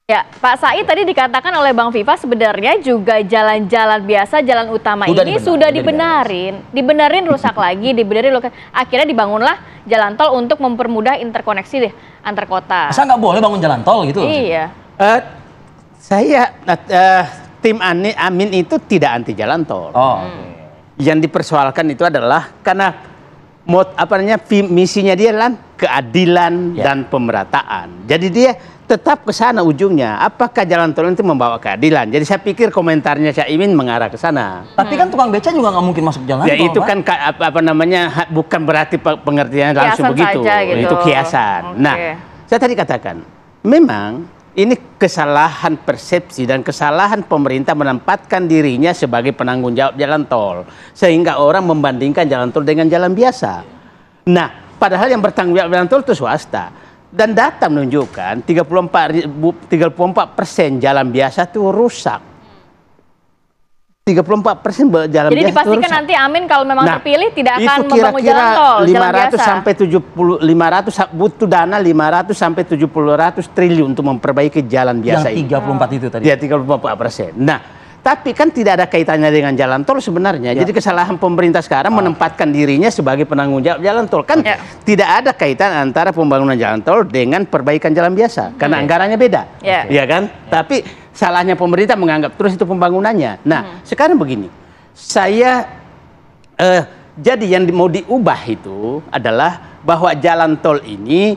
Ya, Pak Said tadi dikatakan oleh Bang Viva sebenarnya juga jalan-jalan biasa, jalan utama ini sudah dibenerin rusak lagi, akhirnya dibangunlah jalan tol untuk mempermudah interkoneksi deh antar kota. Masa nggak boleh bangun jalan tol gitu? Iya. Tim Amin itu tidak anti jalan tol. Yang dipersoalkan itu adalah karena misinya dia adalah keadilan dan pemerataan. Jadi dia tetap ke sana ujungnya. Apakah jalan tol itu membawa keadilan? Jadi saya pikir komentarnya Caimin mengarah ke sana. Tapi kan tukang beca juga nggak mungkin masuk jalan tol. Ya itu kan bukan berarti pengertiannya langsung begitu. Gitu. Itu kiasan. Nah, saya tadi katakan memang ini kesalahan persepsi dan kesalahan pemerintah menempatkan dirinya sebagai penanggung jawab jalan tol. Sehingga orang membandingkan jalan tol dengan jalan biasa. Nah, padahal yang bertanggung jawab jalan tol itu swasta. Dan data menunjukkan 34% jalan biasa itu rusak. 34% jalan biasa. Jadi dipastikan nanti Amin kalau memang terpilih tidak akan membangun jalan tol, jalan biasa. Sampai 500 butuh dana 500 sampai 700 triliun untuk memperbaiki jalan biasa ini. Yang 34 itu tadi. Ya 34%. Nah, tapi kan tidak ada kaitannya dengan jalan tol sebenarnya. Jadi kesalahan pemerintah sekarang menempatkan dirinya sebagai penanggung jawab jalan tol. Kan tidak ada kaitan antara pembangunan jalan tol dengan perbaikan jalan biasa. Karena anggarannya beda. Ya kan? Tapi salahnya pemerintah menganggap terus itu pembangunannya. Nah, sekarang begini. Jadi yang mau diubah itu adalah bahwa jalan tol ini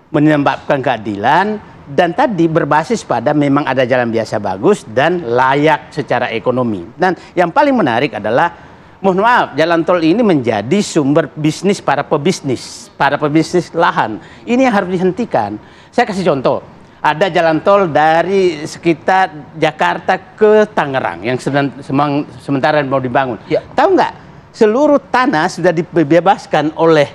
menyebabkan keadilan. Dan tadi berbasis pada memang ada jalan biasa bagus dan layak secara ekonomi. Dan yang paling menarik adalah, mohon maaf, jalan tol ini menjadi sumber bisnis para pebisnis lahan. Ini yang harus dihentikan. Saya kasih contoh, ada jalan tol dari sekitar Jakarta ke Tangerang yang sementara mau dibangun. Tahu nggak, seluruh tanah sudah dibebaskan oleh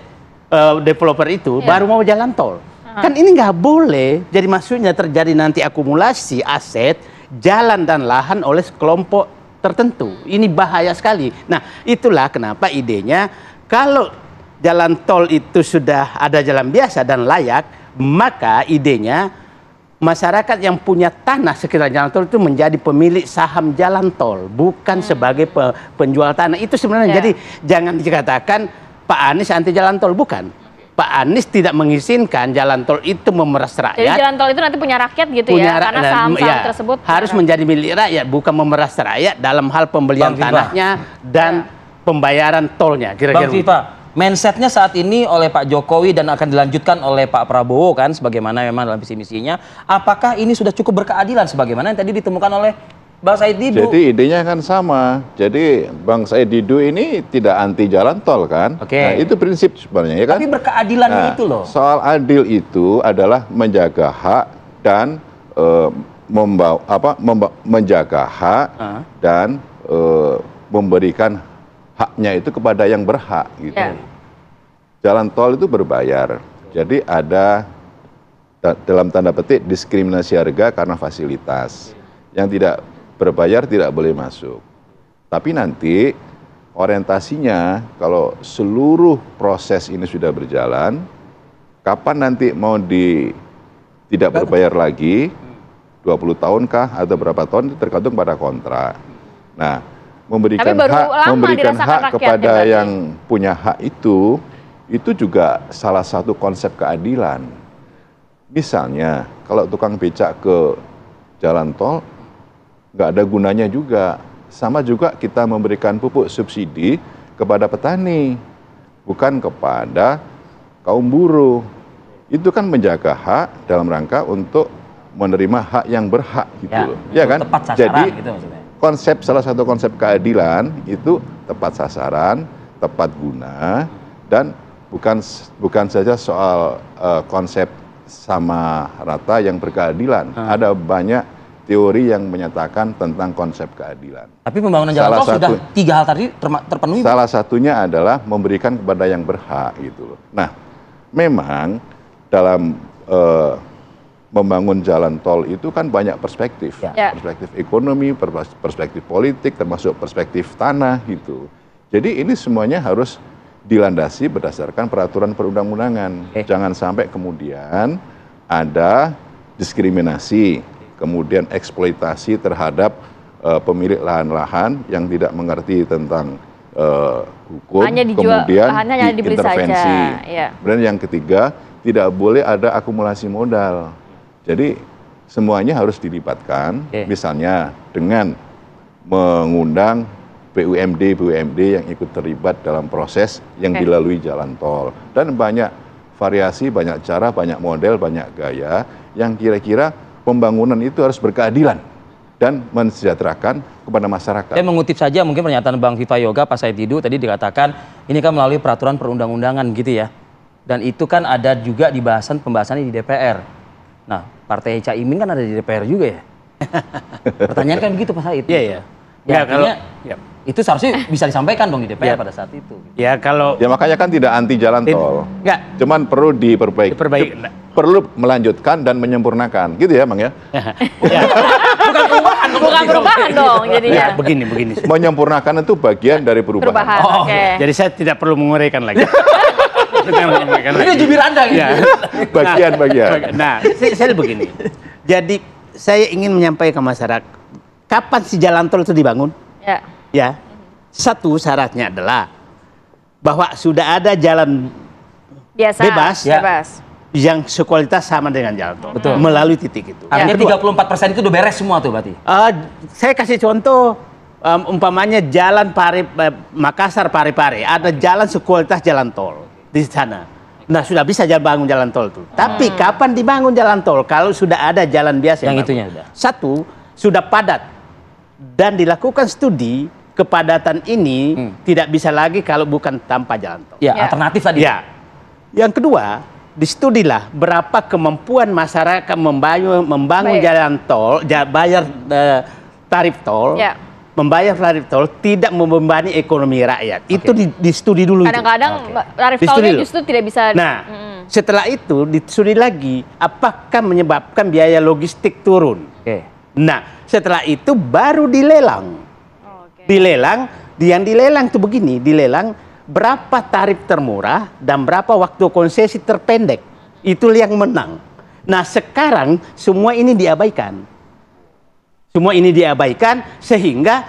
developer itu, baru mau jalan tol. Kan ini nggak boleh. Jadi maksudnya terjadi nanti akumulasi aset, jalan dan lahan oleh kelompok tertentu. Ini bahaya sekali. Nah, itulah kenapa idenya kalau jalan tol itu sudah ada jalan biasa dan layak, maka idenya masyarakat yang punya tanah sekitar jalan tol itu menjadi pemilik saham jalan tol, bukan sebagai penjual tanah. Itu sebenarnya. Jadi jangan dikatakan Pak Anies anti jalan tol, bukan. Pak Anies tidak mengizinkan jalan tol itu memeras rakyat. Jadi jalan tol itu nanti punya rakyat gitu karena saham-saham tersebut harus menjadi milik rakyat, bukan memeras rakyat dalam hal pembelian tanahnya dan pembayaran tolnya. Bang Viva, mindsetnya saat ini oleh Pak Jokowi dan akan dilanjutkan oleh Pak Prabowo kan, sebagaimana memang dalam visi misinya. Apakah ini sudah cukup berkeadilan sebagaimana yang tadi ditemukan oleh Bang Said Didu? Jadi idenya kan sama. Jadi Bang Said Didu ini tidak anti jalan tol kan? Nah, itu prinsip sebenarnya ya kan? Tapi berkeadilan itu loh. Soal adil itu adalah menjaga hak dan menjaga hak dan memberikan haknya itu kepada yang berhak gitu. Jalan tol itu berbayar. Jadi ada dalam tanda petik diskriminasi harga karena fasilitas. Yang tidak berbayar tidak boleh masuk. Tapi nanti orientasinya kalau seluruh proses ini sudah berjalan, kapan nanti mau tidak berbayar lagi, 20 tahunkah atau berapa tahun itu tergantung pada kontrak. Nah, memberikan hak kepada yang punya hak itu juga salah satu konsep keadilan. Misalnya, kalau tukang becak ke jalan tol, nggak ada gunanya juga. Sama juga kita memberikan pupuk subsidi kepada petani, bukan kepada kaum buruh. Itu kan menjaga hak dalam rangka untuk menerima hak yang berhak gitu loh. Ya kan? Tepat sasaran, jadi gitu maksudnya. salah satu konsep keadilan itu tepat sasaran, tepat guna, dan bukan saja soal konsep sama rata yang berkeadilan. Ada banyak teori yang menyatakan tentang konsep keadilan. Tapi pembangunan jalan tol sudah 3 hal tadi terpenuhi. Salah satunya adalah memberikan kepada yang berhak gitu loh. Nah, memang dalam membangun jalan tol itu kan banyak perspektif. Perspektif ekonomi, perspektif politik, termasuk perspektif tanah gitu. Jadi ini semuanya harus dilandasi berdasarkan peraturan perundang-undangan. Jangan sampai kemudian ada diskriminasi kemudian eksploitasi terhadap pemilik lahan-lahan yang tidak mengerti tentang hukum, kemudian intervensi. Ya. Kemudian yang ketiga, tidak boleh ada akumulasi modal. Jadi semuanya harus dilibatkan, misalnya dengan mengundang BUMD yang ikut terlibat dalam proses yang dilalui jalan tol. Dan banyak variasi, banyak cara, banyak model, banyak gaya yang kira-kira pembangunan itu harus berkeadilan dan mensejahterakan kepada masyarakat. Saya mengutip saja mungkin pernyataan Bang Viva Yoga Pak Said Didu tadi dikatakan ini kan melalui peraturan perundang-undangan gitu ya. Dan itu kan ada juga di pembahasannya di DPR. Nah, Partai Caimin kan ada di DPR juga ya. Pertanyaan kan begitu Pak Said. Iya, iya. Ya, itu seharusnya bisa disampaikan dong di DPR pada saat itu. Ya kalau ya makanya kan tidak anti jalan tol. Enggak. Cuman perlu diperbaiki. Perlu melanjutkan dan menyempurnakan. Gitu ya, Bang ya? Bukan perubahan dong jadinya. Ya, begini. Menyempurnakan itu bagian dari perubahan. Jadi saya tidak perlu menguraikan lagi. Ini jubir Anda ya. Bagian. Nah, saya begini. Jadi saya ingin menyampaikan ke masyarakat, kapan si jalan tol itu dibangun? Ya. Satu syaratnya adalah bahwa sudah ada jalan bebas yang sekualitas sama dengan jalan tol. Betul. Melalui titik itu. Artinya 34% itu udah beres semua tuh berarti? Saya kasih contoh, umpamanya jalan Makassar Parepare, ada jalan sekualitas jalan tol di sana. Nah, sudah bisa bangun jalan tol itu. Tapi kapan dibangun jalan tol? Kalau sudah ada jalan biasa yang itunya sudah. Satu, sudah padat dan dilakukan studi kepadatan ini tidak bisa lagi kalau bukan tanpa jalan tol. Ya, alternatif tadi. Ya. Yang kedua, distudilah berapa kemampuan masyarakat membangun jalan tol, bayar tarif tol. Membayar tarif tol tidak membebani ekonomi rakyat. Itu di-studi dulu. Kadang-kadang tarif tolnya justru tidak bisa. Nah, setelah itu di-studi lagi apakah menyebabkan biaya logistik turun. Nah, setelah itu baru dilelang. Yang dilelang itu begini, dilelang berapa tarif termurah dan berapa waktu konsesi terpendek. Itu yang menang. Nah, sekarang semua ini diabaikan. Sehingga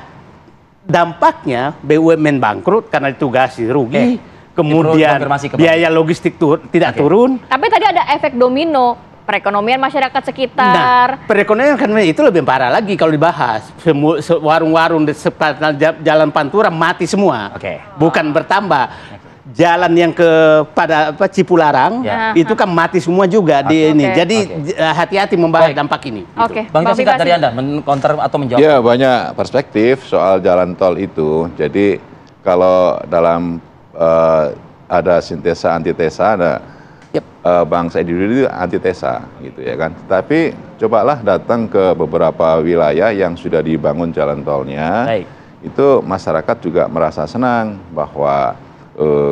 dampaknya BUMN bangkrut karena ditugasi rugi, kemudian biaya logistik tidak turun. Tapi tadi ada efek domino, perekonomian masyarakat sekitar. Nah, perekonomian kan itu lebih parah lagi kalau dibahas. Warung-warung di sepanjang jalan Pantura mati semua, bukan bertambah. Jalan yang pada Cipularang itu kan mati semua juga di ini. Jadi hati-hati membahas dampak ini. Bang Viva dari Anda men-counter atau menjawab? Ya, banyak perspektif soal jalan tol itu. Jadi kalau dalam ada sintesa antitesa, ada Bang Said Didu itu antitesa gitu ya kan. Tapi cobalah datang ke beberapa wilayah yang sudah dibangun jalan tolnya. Itu masyarakat juga merasa senang bahwa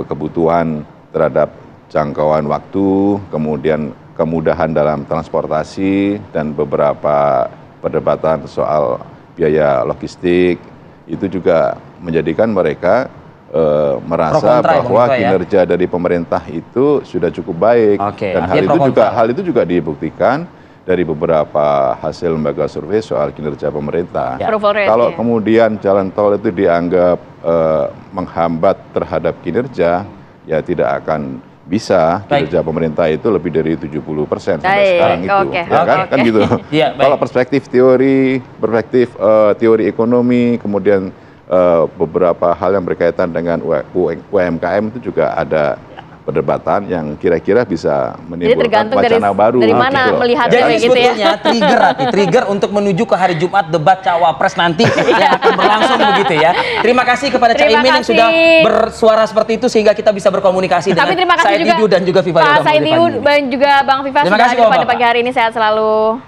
kebutuhan terhadap jangkauan waktu, kemudian kemudahan dalam transportasi, dan beberapa perdebatan soal biaya logistik, itu juga menjadikan mereka merasa bahwa kinerja dari pemerintah itu sudah cukup baik. Dan hal itu juga dibuktikan dari beberapa hasil lembaga survei soal kinerja pemerintah. Kalau kemudian jalan tol itu dianggap menghambat terhadap kinerja, ya tidak akan bisa kinerja pemerintah itu lebih dari 70% sampai sekarang itu. Ya kan gitu. Kalau perspektif teori ekonomi, kemudian beberapa hal yang berkaitan dengan UMKM itu juga ada perdebatan yang kira-kira bisa menimbulkan wacana baru. Dari mana melihatnya jadi gitu ya? Sebetulnya trigger untuk menuju ke hari Jumat debat Cawapres nanti yang akan berlangsung begitu ya. Terima kasih kepada Caimin yang sudah bersuara seperti itu sehingga kita bisa berkomunikasi dengan Said Didu dan juga Viva Yoga. Pak Said Didu dan juga Bang Viva sudah hadir pada pagi hari ini. Sehat selalu.